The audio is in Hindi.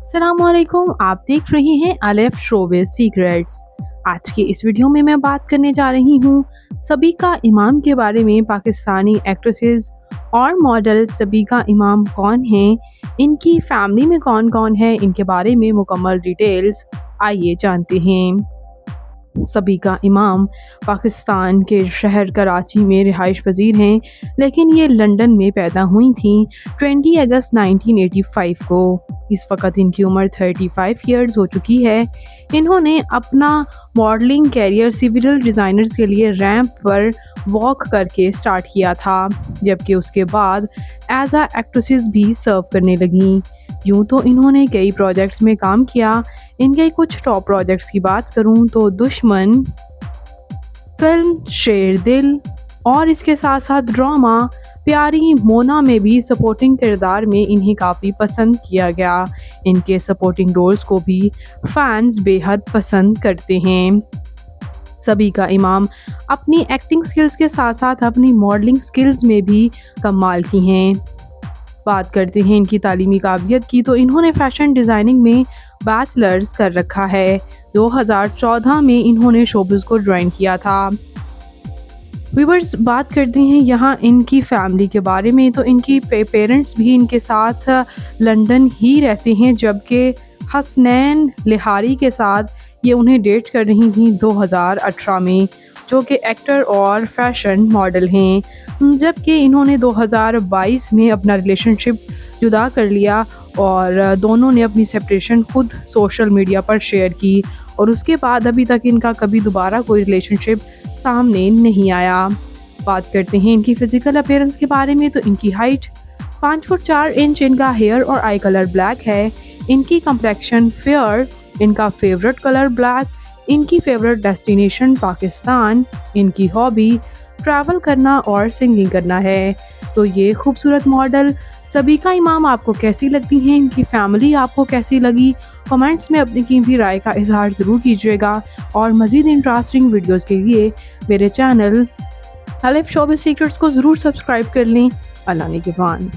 अस्सलामुअलैकुम, आप देख रहे हैं अलिफ शोबिज़ सीक्रेट्स। आज के इस वीडियो में मैं बात करने जा रही हूँ सबीका इमाम के बारे में। पाकिस्तानी एक्ट्रेसेस और मॉडल सबीका इमाम कौन हैं, इनकी फैमिली में कौन कौन है, इनके बारे में मुकम्मल डिटेल्स आइए जानते हैं। सबीका इमाम पाकिस्तान के शहर कराची में रिहाइश पजीर हैं, लेकिन ये लंदन में पैदा हुई थी 20 अगस्त 1985 को। इस वक्त इनकी उम्र 35 ईयर्स हो चुकी है। इन्होंने अपना मॉडलिंग कैरियर सिविल डिज़ाइनर्स के लिए रैंप पर वॉक करके स्टार्ट किया था, जबकि उसके बाद एज आ एक्ट्रेसेस भी सर्व करने लगीं। यूँ तो इन्होंने कई प्रोजेक्ट्स में काम किया। इनके कुछ टॉप प्रोजेक्ट्स की बात करूँ तो दुश्मन फिल्म, शेर दिल और इसके साथ साथ ड्रामा प्यारी मोना में भी सपोर्टिंग किरदार में इन्हें काफ़ी पसंद किया गया। इनके सपोर्टिंग रोल्स को भी फैंस बेहद पसंद करते हैं। सबीका इमाम अपनी एक्टिंग स्किल्स के साथ साथ अपनी मॉडलिंग स्किल्स में भी कमाल की हैं। बात करते हैं इनकी तालीमी काबिलियत की, तो इन्होंने फ़ैशन डिज़ाइनिंग में बैचलर्स कर रखा है। 2014 में इन्होंने शोबिज़ को ज्वाइन किया था। व्यूअर्स, बात करते हैं यहाँ इनकी फैमिली के बारे में, तो इनकी पेरेंट्स भी इनके साथ लंदन ही रहते हैं, जबकि हसनैन लिहारी के साथ ये उन्हें डेट कर रही थी 2018 में, जो कि एक्टर और फैशन मॉडल हैं। जबकि इन्होंने 2022 में अपना रिलेशनशिप जुदा कर लिया और दोनों ने अपनी सेपरेशन खुद सोशल मीडिया पर शेयर की, और उसके बाद अभी तक इनका कभी दोबारा कोई रिलेशनशिप सामने नहीं आया। बात करते हैं इनकी फ़िज़िकल अपीयरेंस के बारे में, तो इनकी हाइट 5 फुट 4 इंच, इनका हेयर और आई कलर ब्लैक है, इनकी कम्प्लेक्शन फेयर, इनका फेवरेट कलर ब्लैक, इनकी फेवरेट डेस्टिनेशन पाकिस्तान, इनकी हॉबी ट्रैवल करना और सिंगिंग करना है। तो ये खूबसूरत मॉडल सबीका इमाम आपको कैसी लगती हैं, इनकी फैमिली आपको कैसी लगी, कमेंट्स में अपनी कीमती राय का इजहार ज़रूर कीजिएगा। और मज़ीद इंटरेस्टिंग वीडियोज़ के लिए मेरे चैनल अलिफ शोबिज़ सीक्रेट्स को ज़रूर सब्सक्राइब कर लें। अल्लाह निगहबान।